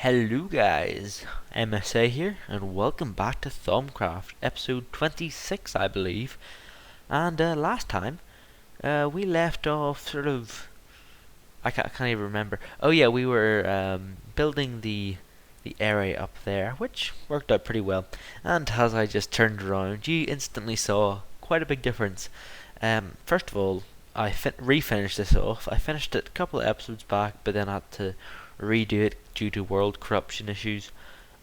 Hello guys, MSA here, and welcome back to Thaumcraft, episode 26 I believe. And last time, we left off I can't even remember. Oh yeah, we were building the area up there, which worked out pretty well. And as I just turned around, you instantly saw quite a big difference. First of all, I refinished this off. I finished it a couple of episodes back, but then I had to redo it due to world corruption issues.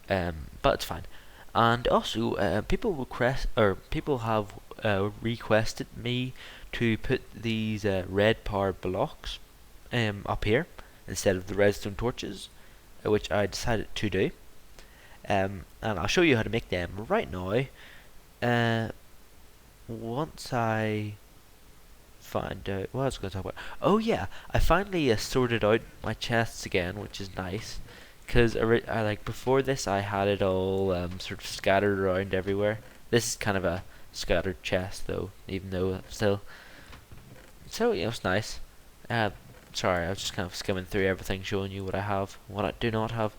But it's fine. And also, people have requested me to put these red power blocks up here instead of the redstone torches, which I decided to do. And I'll show you how to make them right now. Once I find out what I was going to talk about. Oh yeah, I finally sorted out my chests again, which is nice. Because I like before this, I had it all sort of scattered around everywhere. This is kind of a scattered chest, though, even though still. So yeah, it's nice. Sorry, I was just kind of skimming through everything, showing you what I have, what I do not have.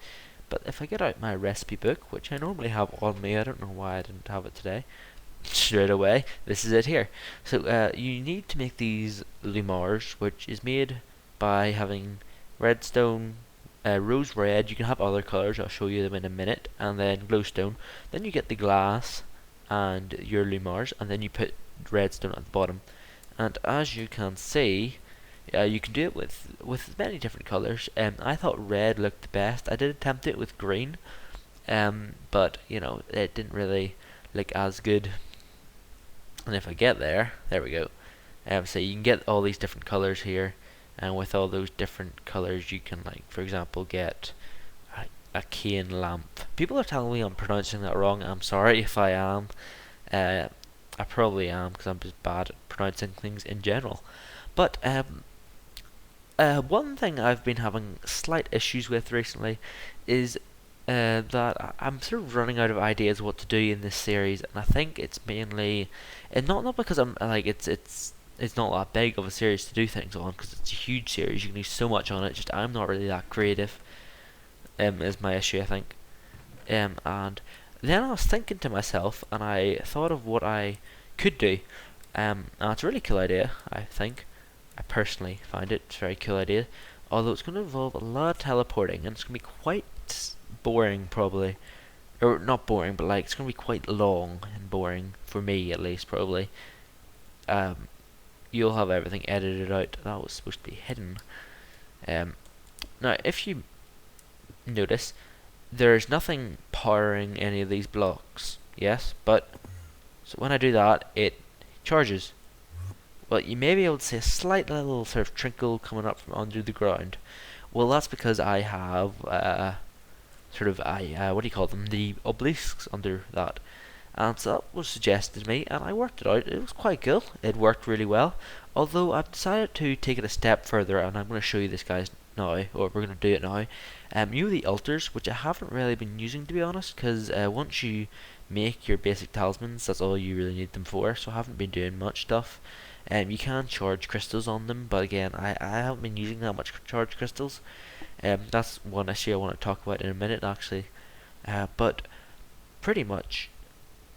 But if I get out my recipe book, which I normally have on me, I don't know why I didn't have it today. Straight away, this is it here. So you need to make these lumars, which is made by having redstone, rose red. You can have other colors, I'll show you them in a minute, and then glowstone. Then you get the glass and your lumars, and then you put redstone at the bottom. And as you can see, you can do it with many different colors. I thought red looked the best. I did attempt it with green, but you know it didn't really look as good. And if I get there we go. So you can get all these different colors here, and with all those different colors you can, like, for example, get a cane lamp. People are telling me I'm pronouncing that wrong. I'm sorry if I am. I probably am, because I'm just bad at pronouncing things in general. But one thing I've been having slight issues with recently is that I'm sort of running out of ideas what to do in this series, and I think it's mainly, and not because I'm like it's not that big of a series to do things on, because it's a huge series. You can do so much on it. Just I'm not really that creative. Is my issue, I think. And then I was thinking to myself, and I thought of what I could do. And it's a really cool idea, I think. I personally find it a very cool idea. Although it's going to involve a lot of teleporting, and it's going to be quite boring, probably. Or not boring, but like it's going to be quite long and boring for me, at least, probably. You'll have everything edited out. That was supposed to be hidden. Now, if you notice, there's nothing powering any of these blocks. Yes, but so when I do that, it charges. Well, you may be able to see a slight little sort of trickle coming up from under the ground. Well, that's because I have what do you call them? The obelisks under that. And so that was suggested to me, and I worked it out. It was quite cool. It worked really well. Although I've decided to take it a step further, and I'm going to show you this, guys, now, or we're going to do it now. You know the altars, which I haven't really been using, to be honest, because once you make your basic talismans, that's all you really need them for. So I haven't been doing much stuff. You can charge crystals on them, but again, I haven't been using that much charge crystals. That's one issue I want to talk about in a minute, actually. But pretty much,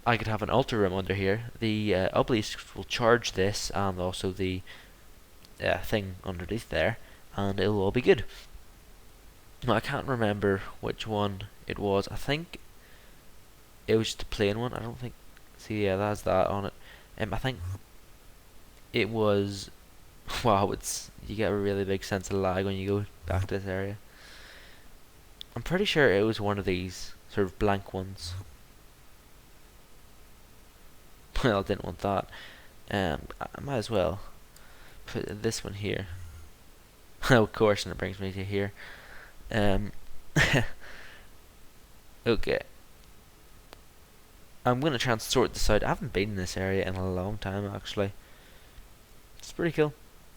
I could have an altar room under here. The obelisks will charge this, and also the thing underneath there, and it'll all be good. Now, I can't remember which one it was. I think it was just a plain one. I don't think. See, yeah, that's that on it. I think it was. Wow, you get a really big sense of lag when you go back to this area. I'm pretty sure it was one of these sort of blank ones. Well, I didn't want that. I might as well put this one here. Of course, and it brings me to here. Okay. I'm going to try and sort this out. I haven't been in this area in a long time, actually. It's pretty cool.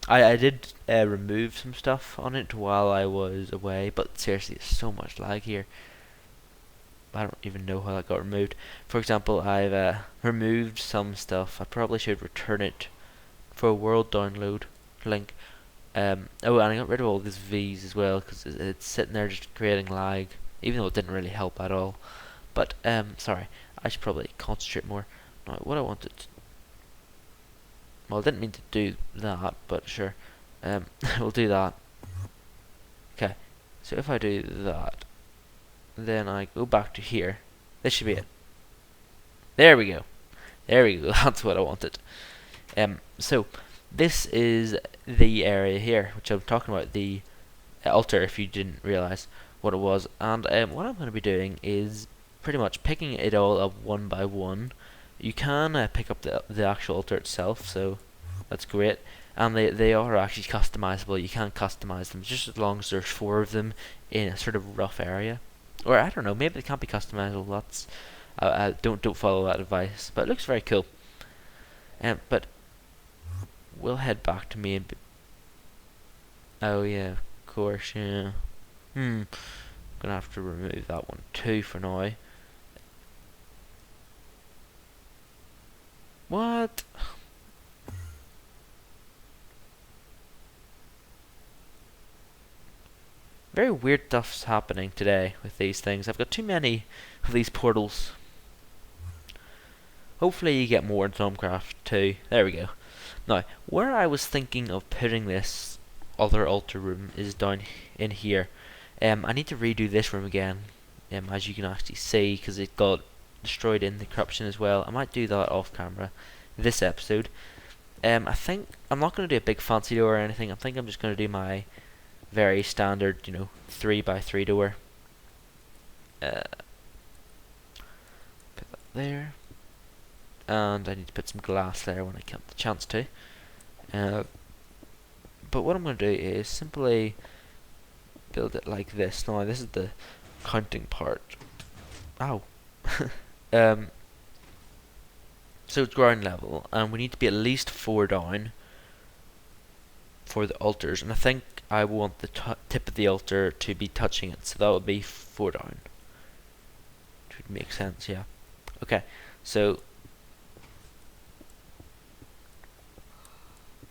I did remove some stuff on it while I was away, but seriously, there's so much lag here. I don't even know how that got removed. For example, I've removed some stuff. I probably should return it for a world download link. Oh, and I got rid of all these V's as well, because it's sitting there just creating lag even though it didn't really help at all. But sorry, I should probably concentrate more. Now, what I wanted, well, I didn't mean to do that, but sure, we'll do that. Okay, so if I do that, then I go back to here. This should be it. There we go. There we go. That's what I wanted. So this is the area here, which I'm talking about, the altar, if you didn't realize what it was. And what I'm going to be doing is pretty much picking it all up one by one. You can pick up the actual altar itself, so that's great. And they are actually customizable. You can customize them just as long as there's 4 of them in a sort of rough area. Or I don't know, maybe they can't be customizable. That's don't follow that advice. But it looks very cool. But we'll head back to me. Oh yeah, of course, yeah. Gonna have to remove that one too for now. What? Very weird stuff's happening today with these things. I've got too many of these portals. Hopefully you get more in Thaumcraft too. There we go. Now, where I was thinking of putting this other altar room is down in here. I need to redo this room again, as you can actually see, because it got destroyed in the corruption as well. I might do that off camera this episode. I think I'm not going to do a big fancy door or anything. I think I'm just going to do my very standard, 3x3 door. Put that there. And I need to put some glass there when I get the chance to. But what I'm going to do is simply build it like this. Now, this is the counting part. Ow. So it's ground level, and we need to be at least 4 down for the altars. And I think I want the tip of the altar to be touching it, so that would be 4 down. Which would make sense, yeah. Okay, so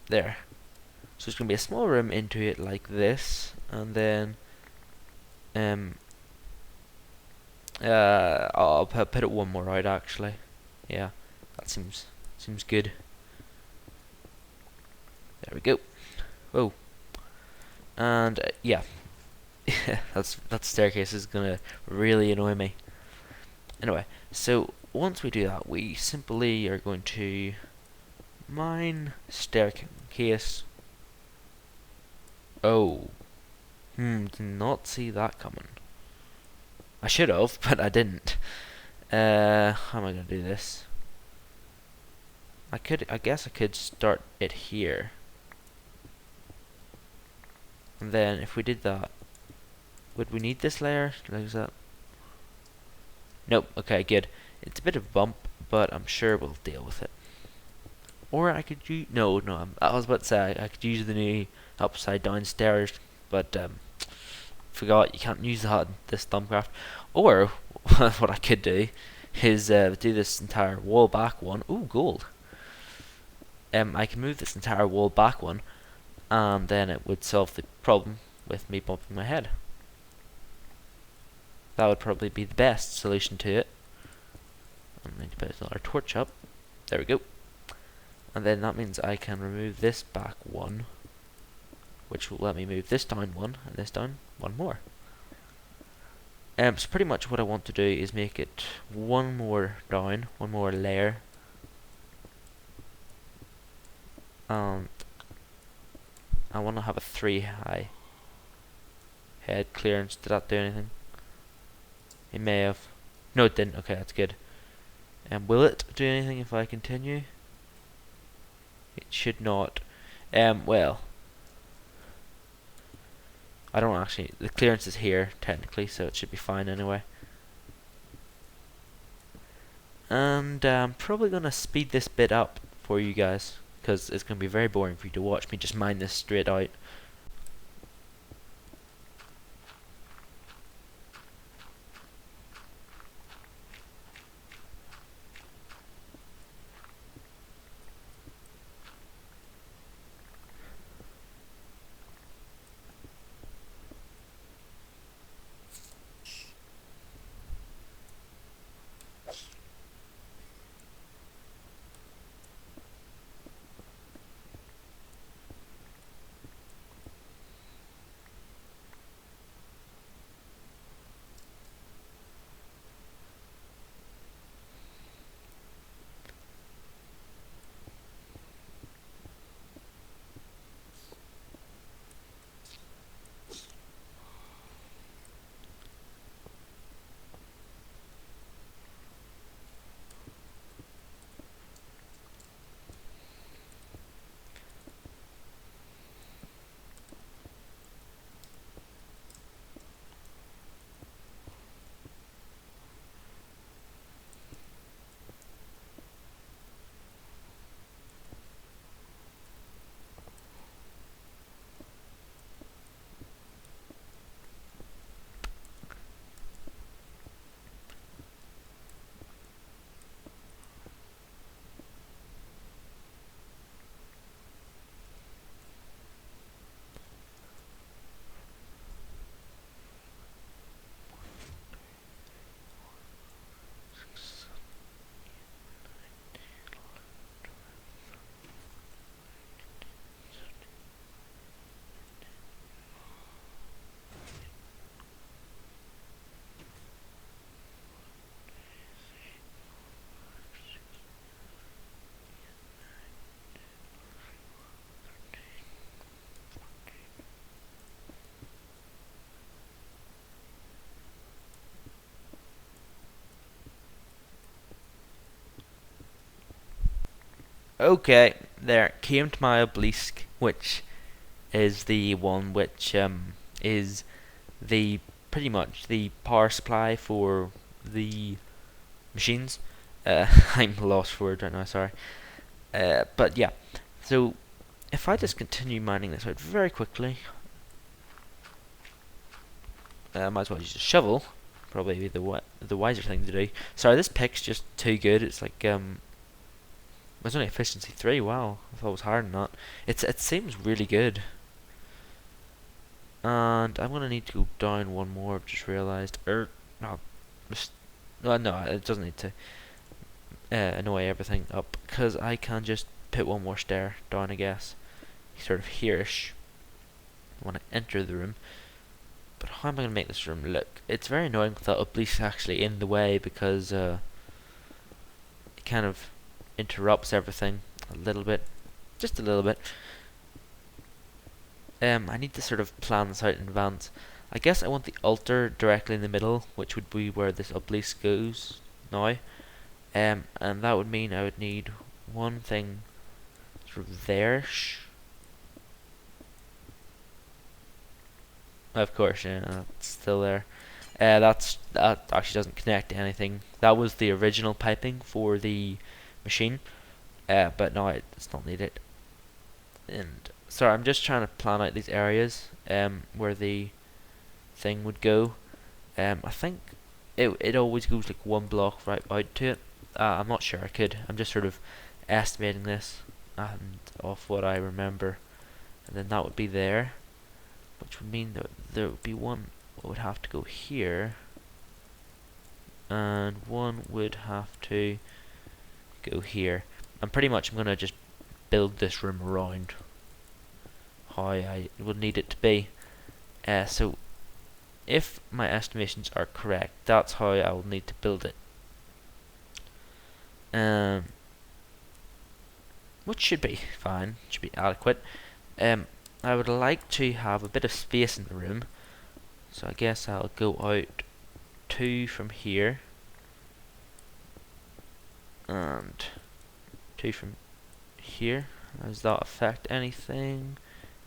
there. So it's going to be a small room into it like this, and then I'll put it one more out actually. Yeah, that seems good. There we go. Whoa. And yeah, that staircase is gonna really annoy me. Anyway, so once we do that, we simply are going to mine staircase. Oh, did not see that coming. I should have, but I didn't. How am I gonna do this? I guess I could start it here. And then if we did that, would we need this layer? Like that? Nope. Okay, good. It's a bit of a bump, but I'm sure we'll deal with it. Or I could use I was about to say I could use the new upside down stairs, but forgot you can't use that in this Thaumcraft. Or what I could do is do this entire wall back one. Ooh, gold. I can move this entire wall back one, and then it would solve the problem with me bumping my head. That would probably be the best solution to it. I need to put another torch up. There we go. And then that means I can remove this back one, which will let me move this down one, and this down one more. So pretty much what I want to do is make it one more down, one more layer. And I want to have a 3 high head clearance. Did that do anything? It may have. No, it didn't. Okay, that's good. And will it do anything if I continue? It should not. Well, I don't actually. The clearance is here technically, so it should be fine anyway. And I'm probably gonna speed this bit up for you guys, because it's gonna be very boring for you to watch me just mine this straight out. Okay, there came to my obelisk, which is the one which is the pretty much the power supply for the machines. I'm lost for words right now, sorry. But yeah, so if I just continue mining this out very quickly, might as well use a shovel. Probably be the wiser thing to do. Sorry, this pick's just too good. It's like it's only efficiency 3. Wow, I thought it was higher than that. It seems really good. And I'm gonna need to go down one more. I've just realised. No, no, it doesn't need to annoy everything up because I can just put one more stair down. I guess sort of here-ish when I enter the room. But how am I gonna make this room look? It's very annoying without obelisk actually in the way because it kind of interrupts everything a little bit, just a little bit. I need to sort of plan this out in advance. I guess I want the altar directly in the middle, which would be where this obelisk goes now. And that would mean I would need one thing sort of there. Of course, yeah, that's still there. That actually doesn't connect to anything. That was the original piping for the machine, but now it's not needed. And sorry, I'm just trying to plan out these areas where the thing would go. I think it always goes like one block right out to it. I'm not sure. I'm just sort of estimating this and off what I remember, and then that would be there, which would mean that there would be one that would have to go here, and one would have to go here. And pretty much I'm gonna just build this room around how I would need it to be. So if my estimations are correct, that's how I will need to build it. Which should be fine, should be adequate. I would like to have a bit of space in the room, so I guess I'll go out 2 from here and 2 from here. Does that affect anything?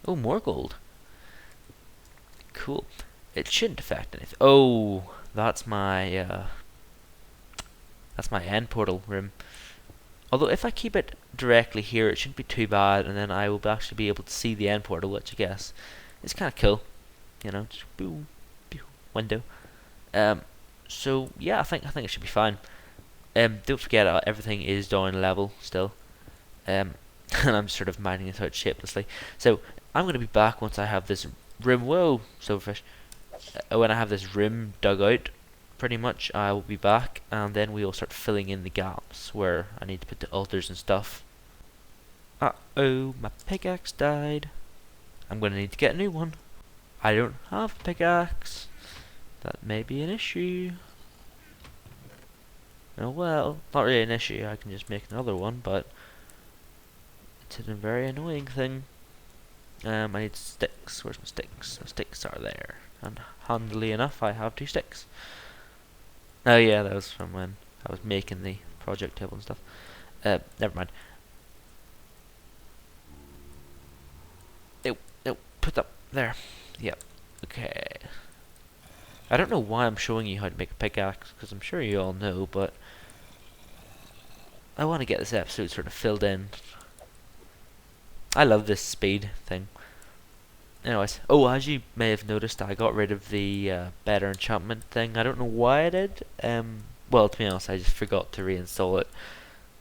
Oh, more gold. Cool. It shouldn't affect anything. Oh, that's my end portal room. Although if I keep it directly here, it shouldn't be too bad, and then I will actually be able to see the end portal, which I guess is kind of cool. You know, just boom, boom, window. So yeah, I think it should be fine. Don't forget everything is down level still. And I'm sort of mining it out shapelessly. So I'm going to be back once I have this room. Whoa, silverfish. When I have this room dug out, pretty much I will be back, and then we will start filling in the gaps where I need to put the altars and stuff. Uh-oh, my pickaxe died. I'm going to need to get a new one. I don't have a pickaxe. That may be an issue. Oh well, not really an issue. I can just make another one, but it's a very annoying thing. I need sticks. Where's my sticks? My sticks are there. And handily enough, I have 2 sticks. Oh yeah, that was from when I was making the project table and stuff. Never mind. Put that there. Yep. Okay. I don't know why I'm showing you how to make a pickaxe, because I'm sure you all know, but I want to get this episode sort of filled in. I love this speed thing. Anyways, oh, as you may have noticed, I got rid of the better enchantment thing. I don't know why I did. Well, to be honest, I just forgot to reinstall it,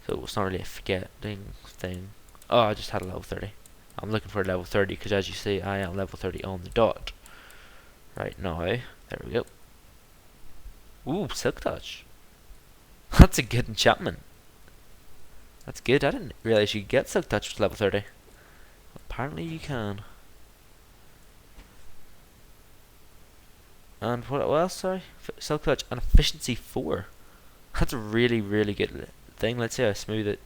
so it's not really a forgetting thing. Oh, I just had a level 30. I'm looking for a level 30 because, as you see, I am level 30 on the dot. Right now, there we go. Ooh, Silk Touch. That's a good enchantment. That's good. I didn't realize you could get Silk Touch with level 30. Apparently you can. And what else? Sorry, Silk Touch and efficiency 4. That's a really, really good thing. Let's see how smooth it.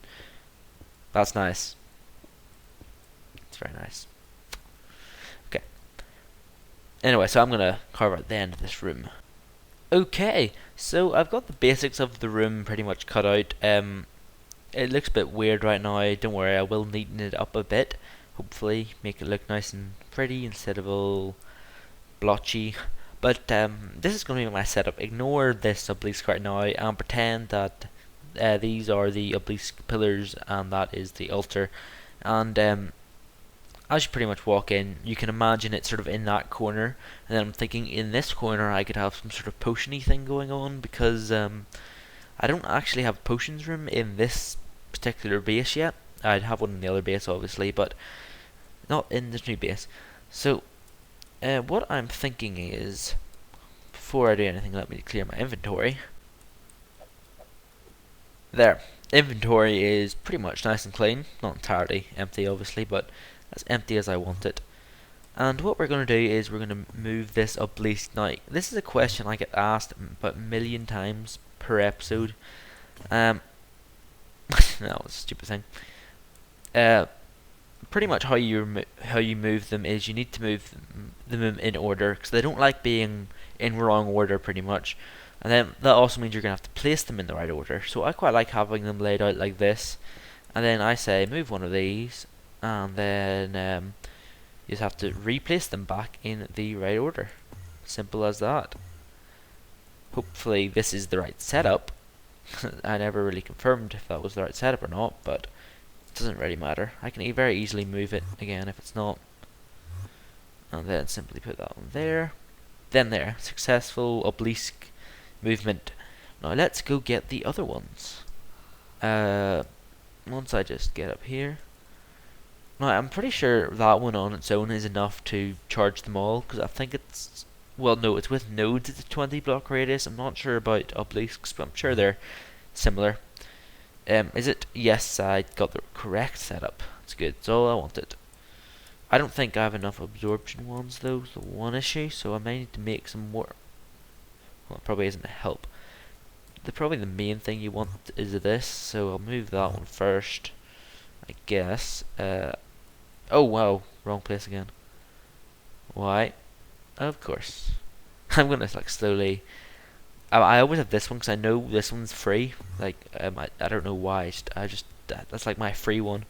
That's nice. It's very nice. Okay. Anyway, so I'm gonna carve out the end of this room. Okay, so I've got the basics of the room pretty much cut out. it looks a bit weird right now. Don't worry, I will neaten it up a bit. Hopefully, make it look nice and pretty instead of all blotchy. But this is going to be my setup. Ignore this obelisk right now and pretend that these are the obelisk pillars and that is the altar. And as you pretty much walk in, you can imagine it sort of in that corner. And then I'm thinking in this corner I could have some sort of potiony thing going on because I don't actually have a potions room in this particular base yet. I'd have one in the other base obviously, but not in this new base. So what I'm thinking is, before I do anything, let me clear my inventory. There. Inventory is pretty much nice and clean. Not entirely empty obviously, but as empty as I want it. And what we're going to do is we're going to move this obelisk. Now, this is a question I get asked about a million times per episode. No, it's a stupid thing. Pretty much how you move them is you need to move them in order because they don't like being in wrong order pretty much. And then that also means you're going to have to place them in the right order. So I quite like having them laid out like this. And then I say move one of these, and then you just have to replace them back in the right order. Simple as that. Hopefully this is the right setup. I never really confirmed if that was the right setup or not, but it doesn't really matter. I can very easily move it again if it's not. And then simply put that one there. Then there. Successful obelisk movement. Now let's go get the other ones. Once I just get up here. Now I'm pretty sure that one on its own is enough to charge them all, because I think it's, well no, it's with nodes at a 20 block radius. I'm not sure about obelisks, but I'm sure they're similar. Is it? Yes, I got the correct setup. That's good. That's all I wanted. I don't think I have enough absorption ones though, the one issue, so I may need to make some more. Well, it probably isn't a help. Probably the main thing you want is this, so I'll move that one first, I guess. Oh wow, wrong place again. Why? Of course. I'm gonna like slowly. I always have this one because I know this one's free. Like I don't know why. That's like my free one.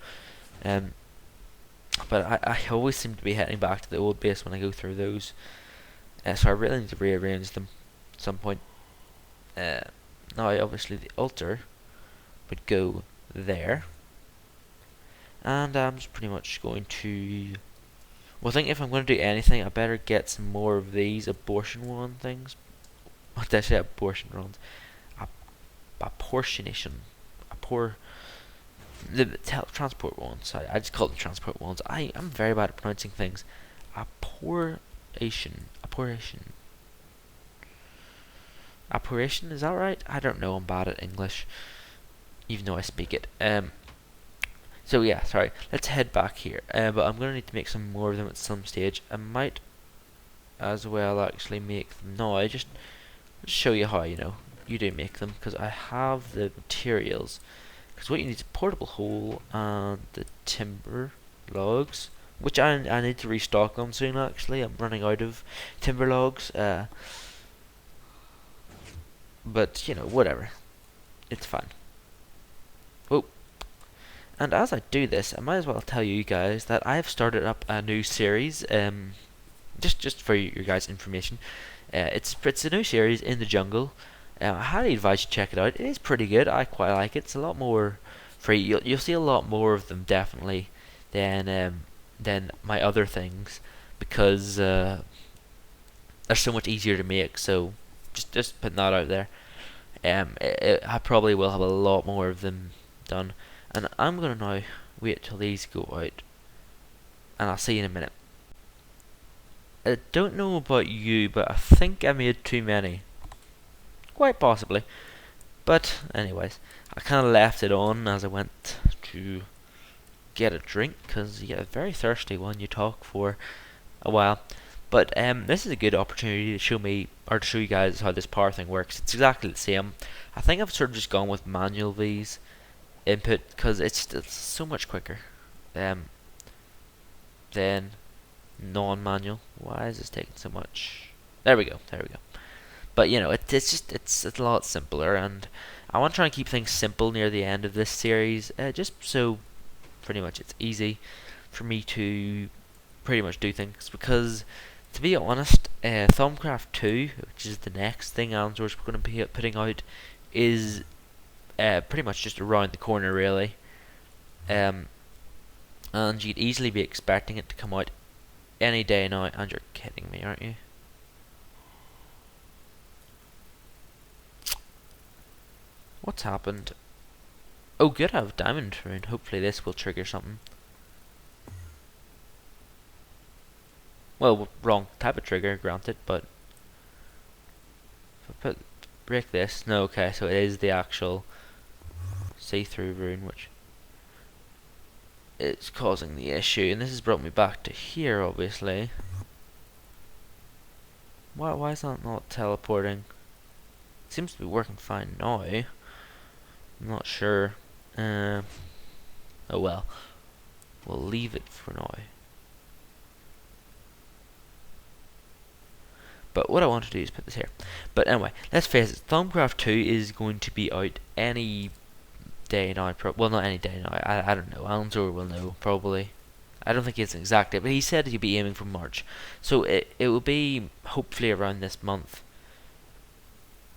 But I always seem to be heading back to the old base when I go through those. So I really need to rearrange them at some point. Now obviously the altar would go there. And I'm just pretty much going to... Well, I think if I'm going to do anything, I better get some more of these abortion one things. What did I say? Abortion runs. Apportionation. The transport ones. Sorry, I just call them transport ones. I'm very bad at pronouncing things. Apportion. Apportion, is that right? I don't know, I'm bad at English, even though I speak it. So yeah, sorry, let's head back here. But I'm going to need to make some more of them at some stage. I might as well actually make them now. I just show you how, you do make them, because I have the materials. Because what you need is a portable hole and the timber logs, which I need to restock on soon actually. I'm running out of timber logs. But, whatever. It's fine. Oh. And as I do this, I might as well tell you guys that I have started up a new series. Just for your guys' information. It's a new series in the jungle. I highly advise you check it out. It is pretty good. I quite like it. It's a lot more free. You'll see a lot more of them definitely than my other things, because they're so much easier to make. So just putting that out there. I probably will have a lot more of them done, and I'm gonna now wait till these go out, and I'll see you in a minute. I don't know about you, but I think I made too many. Quite possibly. But anyways, I kind of left it on as I went to get a drink, because you get very thirsty when you talk for a while. But this is a good opportunity to show me, or to show you guys how this power thing works. It's exactly the same. I think I've sort of just gone with manual V's input, because it's so much quicker than non-manual. Why is this taking so much? There we go. But you know, it's a lot simpler, and I want to try and keep things simple near the end of this series, just so pretty much it's easy for me to pretty much do things. Because to be honest, Thaumcraft 2, which is the next thing Answers we're going to be putting out, is pretty much just around the corner, really. And you'd easily be expecting it to come out any day now, and you're kidding me, aren't you? What's happened? Oh good, I have diamond rune. Hopefully this will trigger something. Well, wrong type of trigger, granted, but if I break this, no, okay, so it is the actual see-through rune which is causing the issue, and this has brought me back to here, obviously. Why is that not teleporting? It seems to be working fine now. I'm not sure. Oh well, we'll leave it for now. But what I want to do is put this here. But anyway, let's face it, Thaumcraft 2 is going to be out any day now. Well, not any day now. I don't know. Alanzor will know, probably. I don't think it's an exact date, but he said he'd be aiming for March. So it will be hopefully around this month.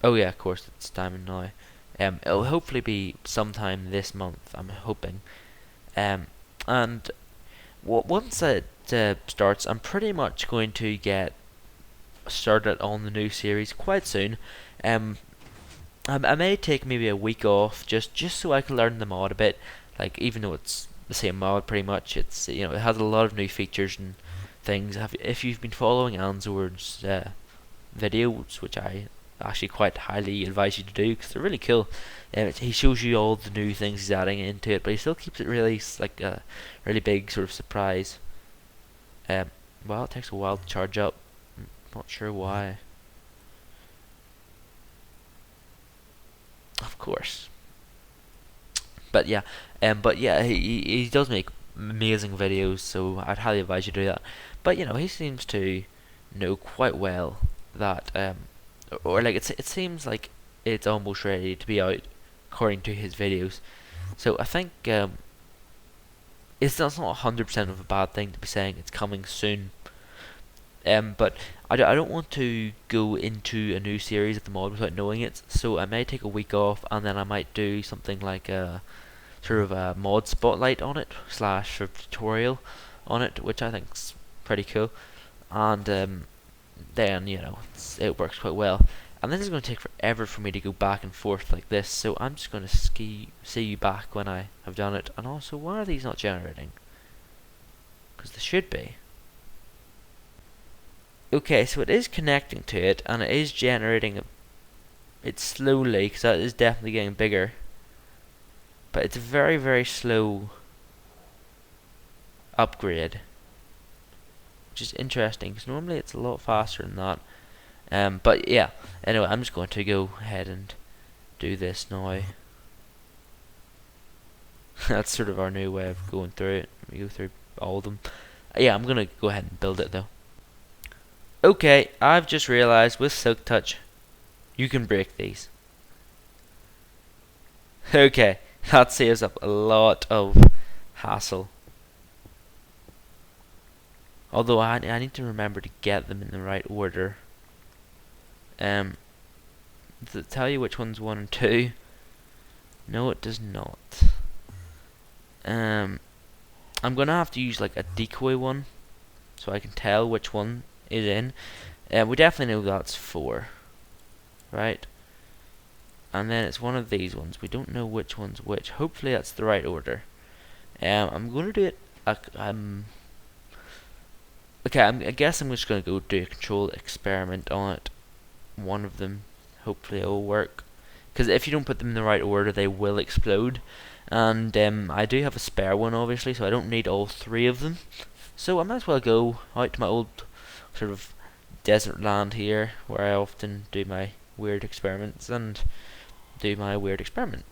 Oh yeah, of course, it's diamond now. It'll hopefully be sometime this month, I'm hoping. And once it starts, I'm pretty much going to get started on the new series quite soon. I may take maybe a week off just so I can learn the mod a bit. Like, even though it's the same mod pretty much, it's, you know, it has a lot of new features and things. If you've been following Answord's videos, which I actually quite highly advise you to do because they're really cool. He shows you all the new things he's adding into it, but he still keeps it really like a really big sort of surprise. Well, it takes a while to charge up. Not sure why. Of course. But yeah, he does make amazing videos, so I'd highly advise you to do that. But you know, he seems to know quite well that or like it seems like it's almost ready to be out according to his videos. So I think it's not 100% of a bad thing to be saying it's coming soon. But I don't want to go into a new series of the mod without knowing it, so I may take a week off, and then I might do something like a sort of a mod spotlight on it, slash sort of tutorial on it, which I think's pretty cool. And then, you know, it works quite well. And this is going to take forever for me to go back and forth like this, so I'm just going to see you back when I have done it. And also, why are these not generating? Because they should be. Okay, so it is connecting to it, and it is generating it slowly, because that is definitely getting bigger. But it's a very, very slow upgrade, which is interesting, because normally it's a lot faster than that. But yeah, anyway, I'm just going to go ahead and do this now. That's sort of our new way of going through it. We go through all of them. Yeah, I'm going to go ahead and build it though. Okay, I've just realised with Silk Touch, you can break these. Okay, that saves up a lot of hassle. Although I need to remember to get them in the right order. Does it tell you which one's 1 and 2? No, it does not. I'm gonna have to use like a decoy one, so I can tell which one is in. We definitely know that's 4, right? And then it's one of these ones. We don't know which one's which. Hopefully that's the right order. I'm gonna do it. Okay, I guess I'm just gonna go do a controlled experiment on it. One of them, hopefully it will work. Because if you don't put them in the right order, they will explode. And I do have a spare one, obviously, so I don't need all 3 of them. So I might as well go out to my old sort of desert land here, where I often do my weird experiments, and do my weird experiment.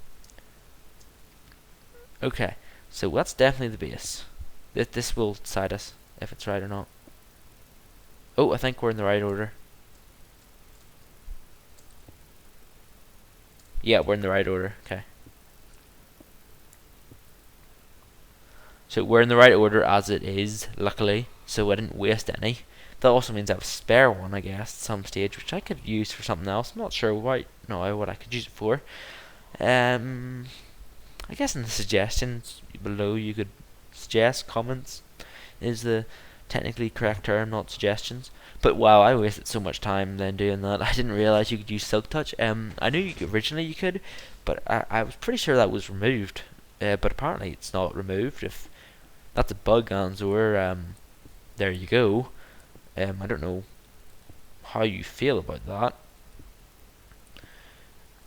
Okay, so that's definitely the base. This will decide us if it's right or not. Oh, I think we're in the right order. Yeah, we're in the right order. Okay. So we're in the right order as it is, luckily. So I didn't waste any. That also means I have a spare one, I guess, at some stage, which I could use for something else. I'm not sure right now what I could use it for. I guess in the suggestions below you could suggest, comments is the technically correct term, not suggestions. But wow, I wasted so much time then doing that. I didn't realize you could use Silk Touch. I knew originally you could, but I was pretty sure that was removed. But apparently it's not removed. If that's a bug, Anzor, there you go. I don't know how you feel about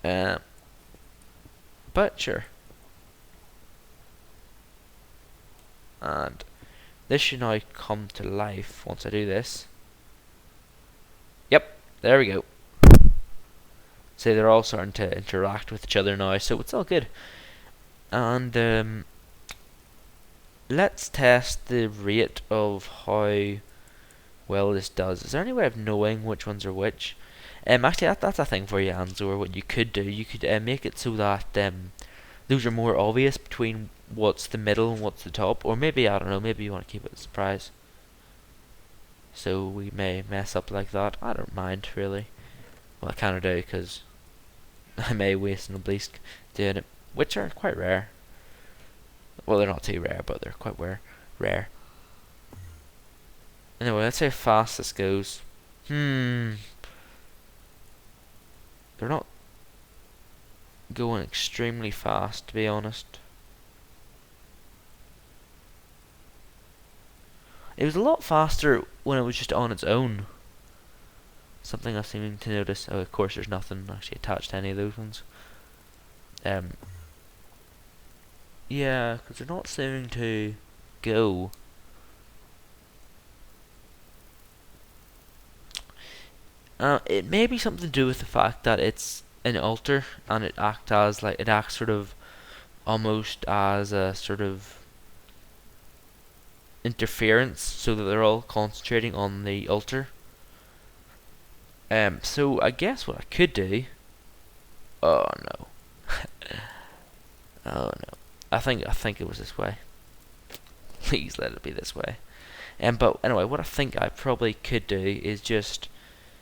that. But sure. And this should now come to life once I do this. Yep, there we go. So they're all starting to interact with each other now, so it's all good. And let's test the rate of how well this does. Is there any way of knowing which ones are which? Actually, that's a thing for you, Anzor. What you could do, you could make it so that those are more obvious between what's the middle and what's the top. Or maybe, I don't know, maybe you want to keep it a surprise. So we may mess up like that. I don't mind, really. Well, I kind of do, because I may waste an obelisk doing it, which are quite rare. Well, they're not too rare, but they're quite rare. Anyway, let's see how fast this goes. They're not going extremely fast, to be honest. It was a lot faster when it was just on its own. Something I'm seeming to notice. Oh, of course, there's nothing actually attached to any of those ones. Yeah, because they're not seeming to go. It may be something to do with the fact that it's an altar and it acts sort of almost as a sort of interference, so that they're all concentrating on the altar. So I guess what I could do. Oh no. Oh no. I think it was this way. Please let it be this way. But anyway, what I think I probably could do is just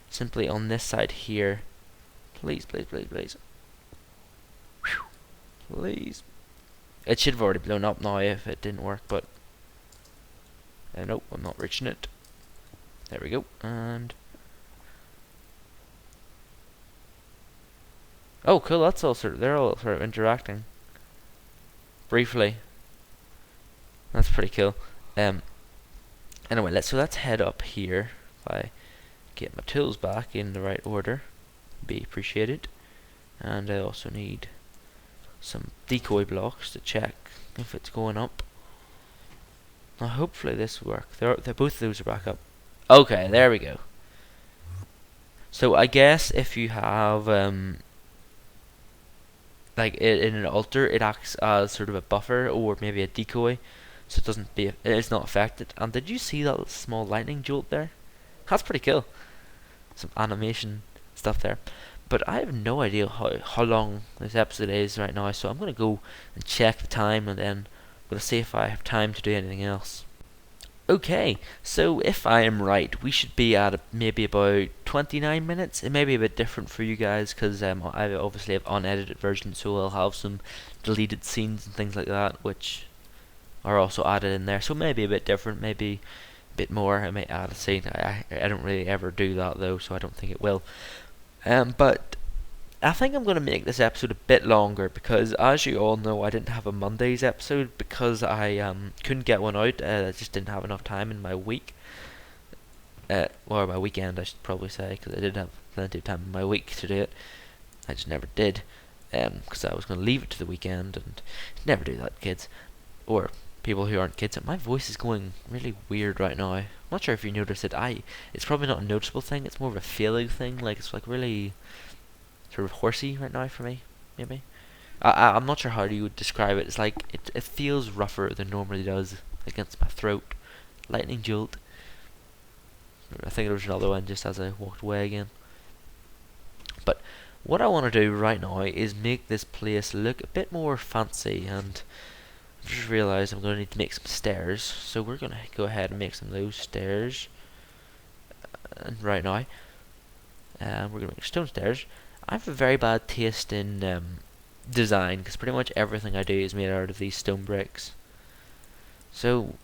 simply on this side here. Please. Whew. Please. It should have already blown up now if it didn't work, but nope, I'm not reaching it. There we go. And oh, cool. That's all they're all sort of interacting briefly. That's pretty cool. Anyway, let's head up here. If I get my tools back in the right order, be appreciated. And I also need some decoy blocks to check if it's going up. Now hopefully this will work. They're both of those are back up. Okay, there we go. So I guess if you have like in an altar, it acts as sort of a buffer or maybe a decoy, so it's not affected. And did you see that small lightning jolt there? That's pretty cool. Some animation stuff there. But I have no idea how long this episode is right now, so I'm gonna go and check the time, and then I'm gonna see if I have time to do anything else. Okay, so if I am right, we should be at maybe about 29 minutes. It may be a bit different for you guys because I obviously have unedited version, so I'll have some deleted scenes and things like that, which are also added in there. So maybe a bit different, maybe a bit more. I may add a scene. I don't really ever do that though, so I don't think it will. But I think I'm going to make this episode a bit longer because, as you all know, I didn't have a Monday's episode because I couldn't get one out. I just didn't have enough time in my week. Or my weekend, I should probably say, because I did have plenty of time in my week to do it. I just never did, because I was going to leave it to the weekend, and never do that, kids. Or people who aren't kids. My voice is going really weird right now. I'm not sure if you noticed it. It's probably not a noticeable thing. It's more of a feeling thing. Like it's like really sort of horsey right now for me. Maybe. I'm not sure how you would describe it. It's like it feels rougher than normally does against my throat. Lightning jolt. I think there was another one just as I walked away again. But what I want to do right now is make this place look a bit more fancy, and I just realised I'm going to need to make some stairs, so we're going to go ahead and make some of those stairs right now. We're going to make stone stairs. I have a very bad taste in design, because pretty much everything I do is made out of these stone bricks. So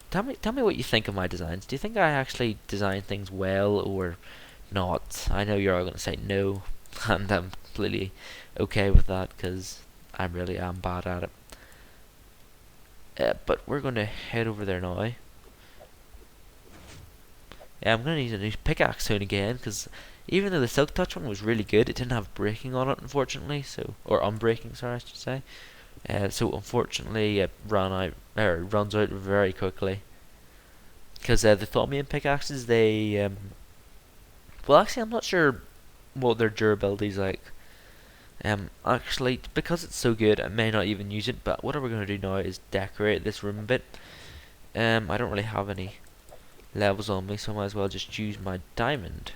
tell me what you think of my designs. Do you think I actually design things well or not? I know you're all going to say no, and I'm completely okay with that because I really am bad at it. But we're going to head over there now. I'm going to need a new pickaxe soon again, because even though the Silk Touch one was really good, it didn't have breaking on it, unfortunately. Or unbreaking, sorry, I should say. So unfortunately, it runs out very quickly. Because the Thaumian pickaxes, they well, actually, I'm not sure what their durability is like. Actually, because it's so good, I may not even use it. But what we're going to do now is decorate this room a bit. I don't really have any levels on me, so I might as well just use my diamond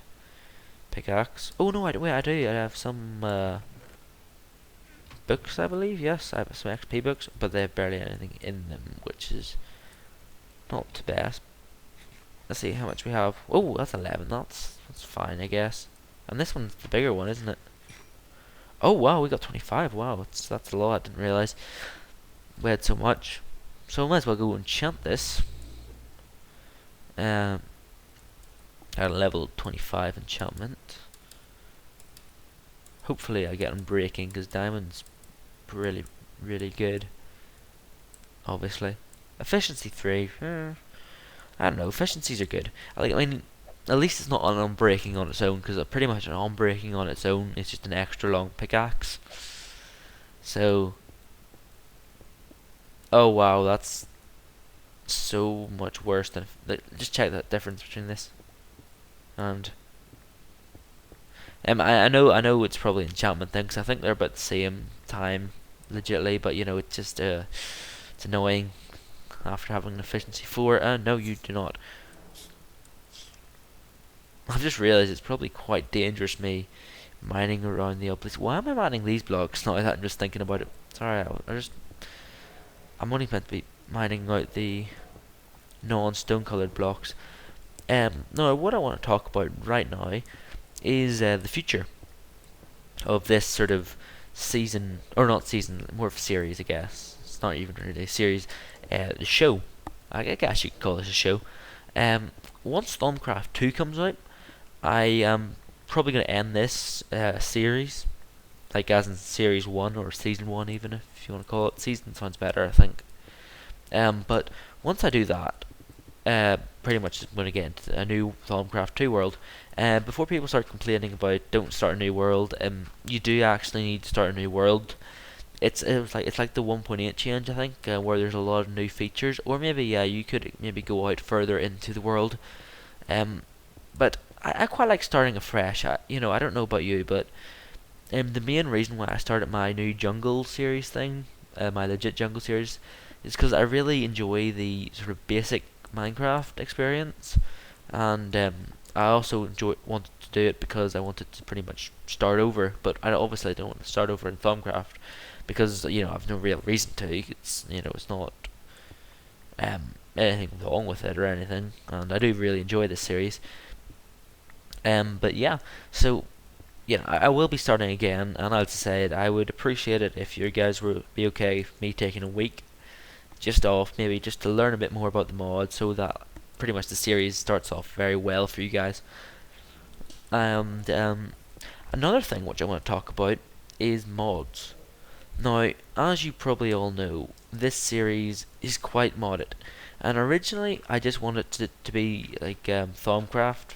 pickaxe. Oh no, wait, I do. I have some books, I believe. Yes, I have some XP books, but they have barely anything in them, which is not the best. Let's see how much we have. Oh, that's 11. That's fine, I guess. And this one's the bigger one, isn't it? Oh wow, we got 25. Wow, that's a lot. I didn't realize we had so much. So I might as well go enchant this. At level 25 enchantment. Hopefully I get unbreaking, because diamond's really, really good. Obviously. Efficiency 3. I don't know, efficiencies are good. I mean, at least it's not an unbreaking on its own, because pretty much an unbreaking on its own is just an extra long pickaxe. So, oh wow, that's so much worse than. Just check that difference between this and. I know it's probably an enchantment thing, because I think they're about the same time, legitly. But you know, it's just it's annoying after having an efficiency 4. No, you do not. I've just realised it's probably quite dangerous me mining around the place. Why am I mining these blocks now that I'm just thinking about it? Sorry, I'm only meant to be mining out the non-stone coloured blocks. No, what I want to talk about right now is the future of this sort of season, or not season, more of a series, I guess. It's not even really a series. The show. I guess you could call this a show. Once Thaumcraft 2 comes out, I am probably going to end this series, like as in series 1 or season 1, even if you want to call it. Season sounds better, I think. But once I do that, pretty much I'm going to get into a new Thaumcraft 2 world. Before people start complaining about don't start a new world, you do actually need to start a new world. It's like the 1.8 change, I think, where there's a lot of new features, or maybe you could maybe go out further into the world. But I quite like starting afresh. I don't know about you, but the main reason why I started my new jungle series thing, my legit jungle series, is because I really enjoy the sort of basic Minecraft experience, and I also wanted to do it because I wanted to pretty much start over. But I obviously don't want to start over in Thaumcraft, because I've no real reason to. It's not anything wrong with it or anything, and I do really enjoy this series. But yeah, so I will be starting again, and as I said, I would appreciate it if you guys would be okay with me taking a week just off, maybe just to learn a bit more about the mod, so that pretty much the series starts off very well for you guys. And another thing which I want to talk about is mods. Now, as you probably all know, this series is quite modded, and originally I just wanted it to be like Thaumcraft,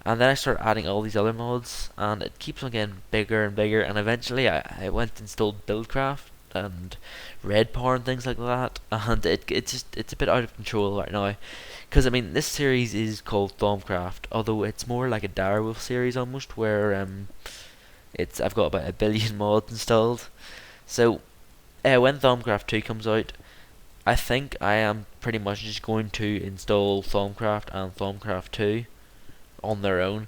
and then I started adding all these other mods, and it keeps on getting bigger and bigger, and eventually I went and installed Buildcraft and Red Power and things like that, and it's a bit out of control right now. Because I mean, this series is called Thaumcraft, although it's more like a Direwolf series almost, where I've got about 1 billion mods installed. So when Thaumcraft 2 comes out, I think I am pretty much just going to install Thaumcraft and Thaumcraft 2 on their own.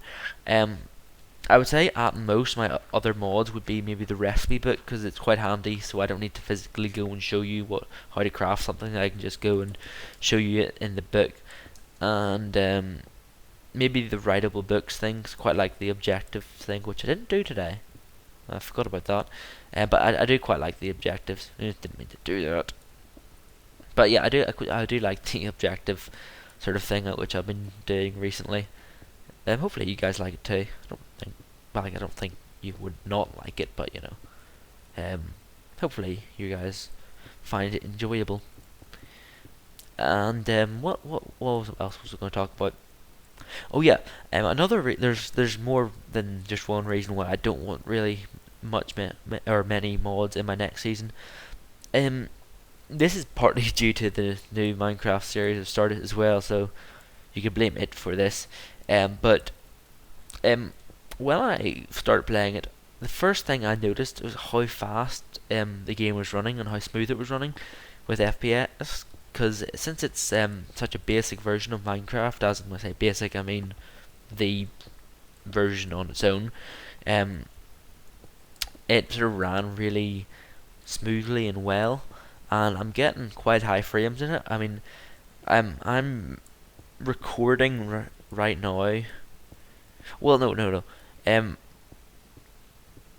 I would say at most my other mods would be maybe the recipe book because it's quite handy, so I don't need to physically go and show you how to craft something. I can just go and show you it in the book, and maybe the writable books things. Quite like the objective thing, which I didn't do today. I forgot about that, but I do quite like the objectives. I didn't mean to do that, but yeah, I do like the objective sort of thing which I've been doing recently. Hopefully you guys like it too. I don't think you would not like it, but you know, hopefully you guys find it enjoyable. And what else was I going to talk about? Oh yeah, there's more than just one reason why I don't want really much or many mods in my next season. This is partly due to the new Minecraft series I've started as well, so you can blame it for this. But when I started playing it, the first thing I noticed was how fast the game was running and how smooth it was running with FPS. Because since it's such a basic version of Minecraft, as when I say basic, I mean the version on its own, it sort of ran really smoothly and well, and I'm getting quite high frames in it. I mean, I'm recording right now. Well, no.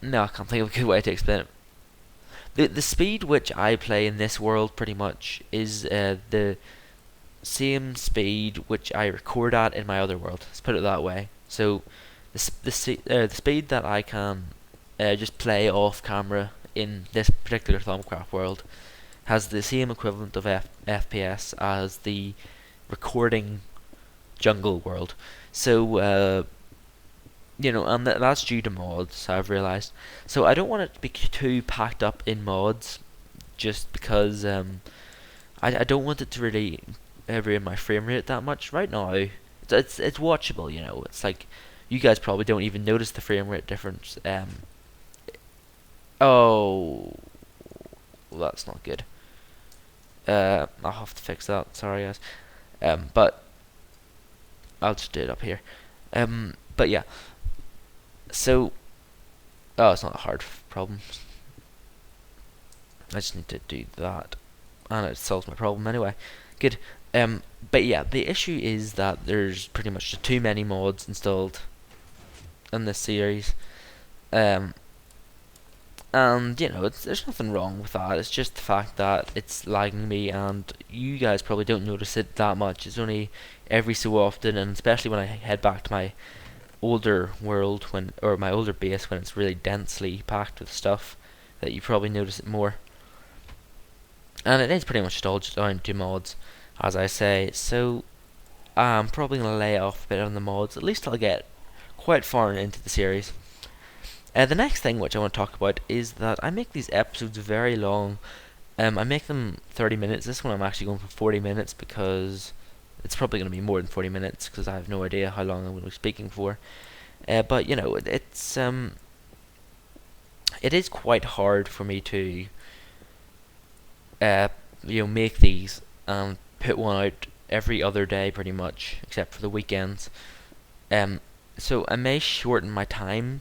No, I can't think of a good way to explain it. The speed which I play in this world pretty much is the same speed which I record at in my other world. Let's put it that way. So the speed that I can just play off camera in this particular Thaumcraft world has the same equivalent of FPS as the recording jungle world. So you know, and that's due to mods, I've realised. So I don't want it to be too packed up in mods, just because I don't want it to really ruin my frame rate that much. Right now, it's watchable, you know. It's like, you guys probably don't even notice the frame rate difference. Oh, well, that's not good. I'll have to fix that, sorry guys. But I'll just do it up here. But yeah. So, it's not a hard problem. I just need to do that, and it solves my problem anyway. Good. But yeah, the issue is that there's pretty much too many mods installed in this series. And you know, there's nothing wrong with that. It's just the fact that it's lagging me, and you guys probably don't notice it that much. It's only every so often, and especially when I head back to my older world or my older base when it's really densely packed with stuff, that you probably notice it more. And it is pretty much all just down to mods, as I say. So I'm probably gonna lay off a bit on the mods. At least I'll get quite far into the series. The next thing which I want to talk about is that I make these episodes very long. I make them 30 minutes. This one I'm actually going for 40 minutes because it's probably going to be more than 40 minutes because I have no idea how long I'm going to be speaking for. But you know, it is quite hard for me to you know, make these and put one out every other day pretty much, except for the weekends. So I may shorten my time,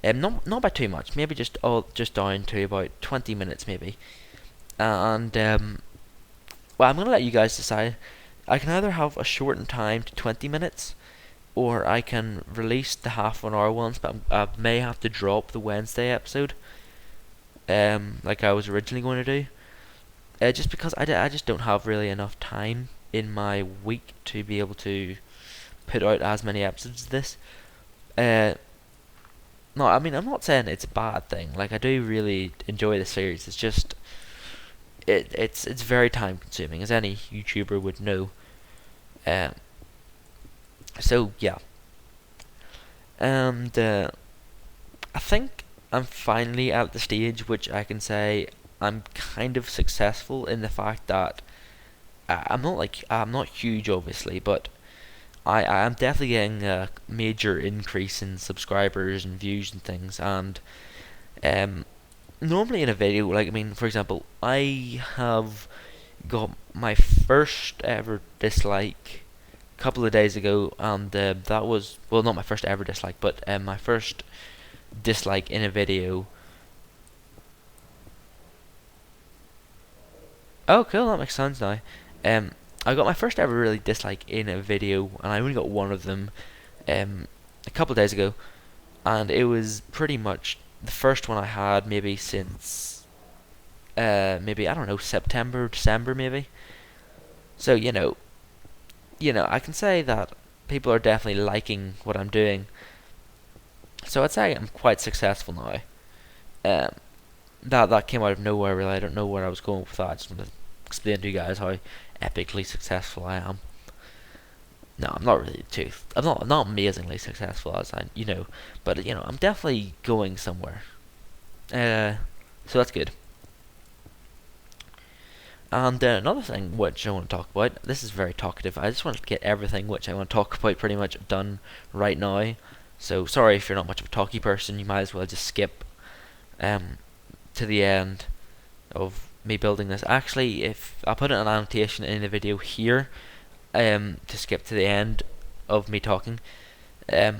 not by too much, maybe just down to about 20 minutes maybe. And well, I'm gonna let you guys decide. I can either have a shortened time to 20 minutes, or I can release the half an hour ones, but I may have to drop the Wednesday episode, like I was originally going to do, just because I just don't have really enough time in my week to be able to put out as many episodes as this. No, I mean, I'm not saying it's a bad thing. Like, I do really enjoy the series. It's just it's very time consuming, as any YouTuber would know. So yeah, and I think I'm finally at the stage which I can say I'm kind of successful in the fact that I'm not huge obviously, but I am definitely getting a major increase in subscribers and views and things, and normally in a video, like, I mean, for example, I have got my first ever dislike couple of days ago, and that was, well, not my first ever dislike, but my first dislike in a video. Oh, cool, that makes sense now. Um, I got my first ever really dislike in a video, and I only got one of them a couple of days ago, and it was pretty much the first one I had maybe since maybe, I don't know, September, December maybe. So I can say that people are definitely liking what I'm doing. So I'd say I'm quite successful now. Um, that came out of nowhere really. I don't know where I was going with that. I just want to explain to you guys how epically successful I am. No, I'm not really too. I'm not amazingly successful as but I'm definitely going somewhere. So that's good. And another thing which I want to talk about. This is very talkative. I just want to get everything which I want to talk about pretty much done right now. So sorry if you're not much of a talky person. You might as well just skip to the end of me building this. Actually, if I'll put an annotation in the video here, to skip to the end of me talking, or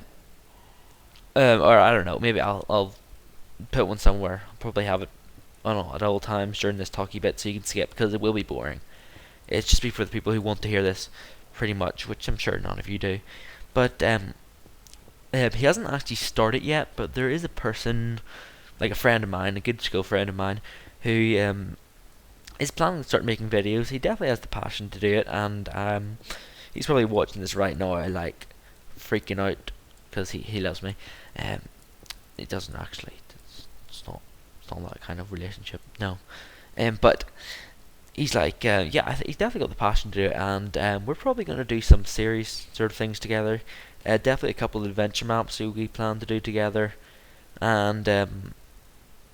I don't know, maybe I'll put one somewhere. I'll probably have it on at all times during this talky bit, so you can skip because it will be boring. It's just be for the people who want to hear this, pretty much, which I'm sure none of you do. But he hasn't actually started yet, but there is a person, like a friend of mine, a good school friend of mine, who is planning to start making videos. He definitely has the passion to do it, and he's probably watching this right now, like freaking out because he loves me. He doesn't actually. It's not that kind of relationship. No. But he's like, he's definitely got the passion to do it, and we're probably going to do some series sort of things together. Definitely a couple of adventure maps we plan to do together, and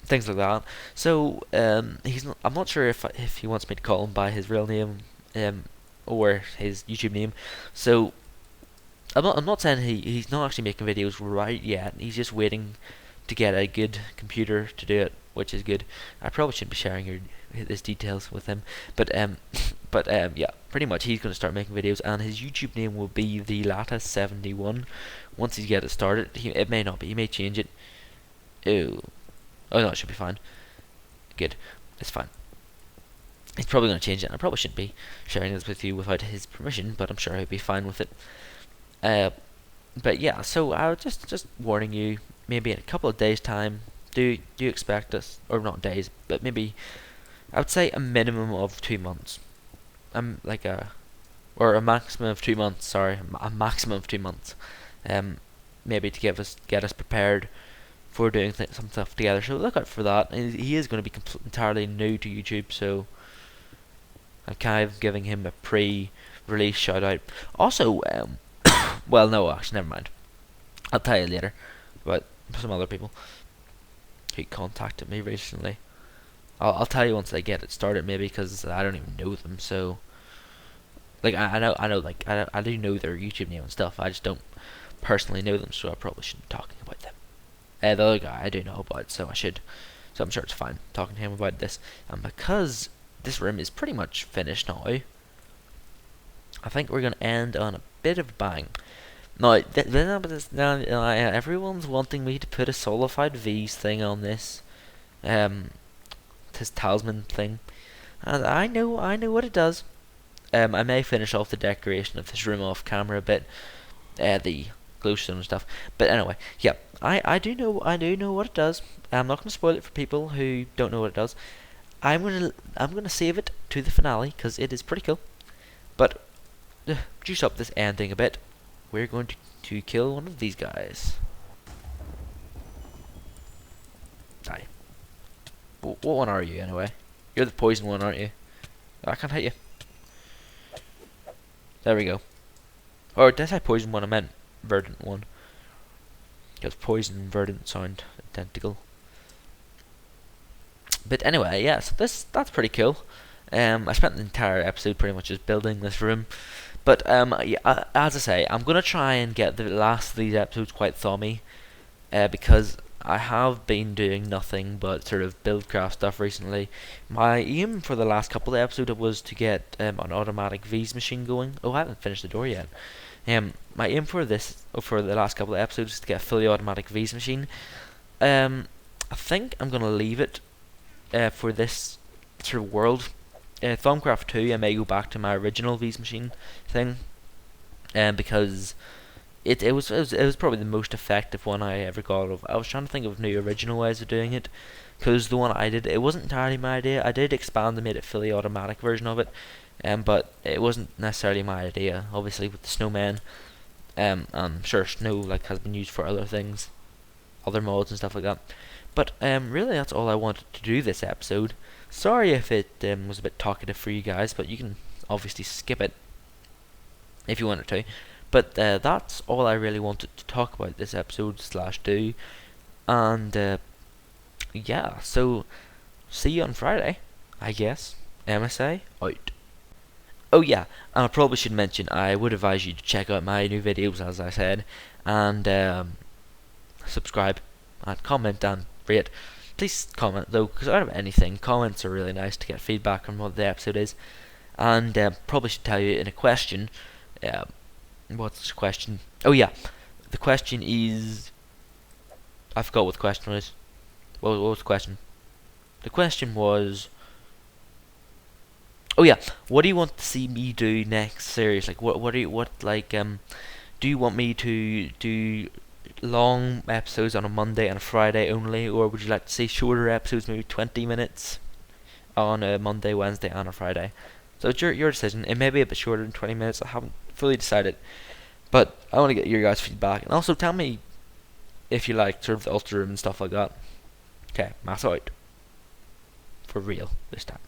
things like that. So I'm not sure if he wants me to call him by his real name or his YouTube name. So I'm not saying he's not actually making videos right yet. He's just waiting to get a good computer to do it, which is good. I probably shouldn't be sharing his details with him, but yeah, pretty much he's going to start making videos, and his YouTube name will be the Lattice71. Once he gets it started, it may not be. He may change it. Oh no, it should be fine. Good, it's fine. He's probably going to change it, and I probably shouldn't be sharing this with you without his permission, but I'm sure he'll be fine with it. But yeah, so I was just warning you, maybe in a couple of days' time, do expect us, or not days, but maybe I would say a minimum of 2 months. Or a maximum of 2 months. Sorry, a maximum of 2 months. Maybe to get us prepared for doing some stuff together. So look out for that. He is going to be entirely new to YouTube, so I'm kind of giving him a pre-release shout out. Also, well, no, actually, never mind. I'll tell you later about some other people who contacted me recently. I'll tell you once I get it started, maybe, because I don't even know them. So, like, I know, like, I do know their YouTube name and stuff. I just don't personally know them, so I probably shouldn't be talking about them. The other guy I do know about, so I should. So I'm sure it's fine talking to him about this. And because this room is pretty much finished now, I think we're gonna end on a bit of a bang. Now, everyone's wanting me to put a solidified V's thing on this, this talisman thing, and I know what it does. I may finish off the decoration of this room off camera a bit, the glowstone and stuff. But anyway, yeah, I do know what it does. I'm not gonna spoil it for people who don't know what it does. I'm gonna save it to the finale because it is pretty cool. But juice up this ending a bit. We're going to kill one of these guys. Die. What one are you anyway? You're the poison one, aren't you? I can't hit you. There we go. Or did I say poison one? I meant verdant one. Because poison and verdant sound identical. But anyway, yeah, so that's pretty cool. I spent the entire episode pretty much just building this room. But as I say, I'm gonna try and get the last of these episodes quite thummy, because I have been doing nothing but sort of Buildcraft stuff recently. My aim for the last couple of episodes was to get an automatic V's machine going. Oh, I haven't finished the door yet. My aim for the last couple of episodes is to get a fully automatic V's machine. I think I'm gonna leave it for this sort of world. Thaumcraft 2, I may go back to my original V's machine thing, because it was probably the most effective one I ever got of. I was trying to think of new original ways of doing it, because the one I did, it wasn't entirely my idea. I did expand and made it fully automatic version of it, but it wasn't necessarily my idea. Obviously, with the snowman, I'm sure snow like has been used for other things, other mods and stuff like that. But really, that's all I wanted to do this episode. Sorry if it was a bit talkative for you guys, but you can obviously skip it if you wanted to. But that's all I really wanted to talk about this episode / do. And yeah, so see you on Friday, I guess. MSA out. Oh yeah, and I probably should mention, I would advise you to check out my new videos, as I said, and subscribe and comment and rate. Please comment though, because out of anything, comments are really nice to get feedback on what the episode is. And probably should tell you in a question. What's the question? Oh yeah, the question is, I forgot what the question was. What was the question? The question was, oh yeah, what do you want to see me do next series? Like do you want me to do long episodes on a Monday and a Friday only, or would you like to see shorter episodes, maybe 20 minutes on a Monday, Wednesday and a Friday? So it's your decision. It may be a bit shorter than 20 minutes. I haven't fully decided, but I want to get your guys' feedback, and also tell me if you like sort of the Ultra Room and stuff like that. Okay, mass out. For real this time.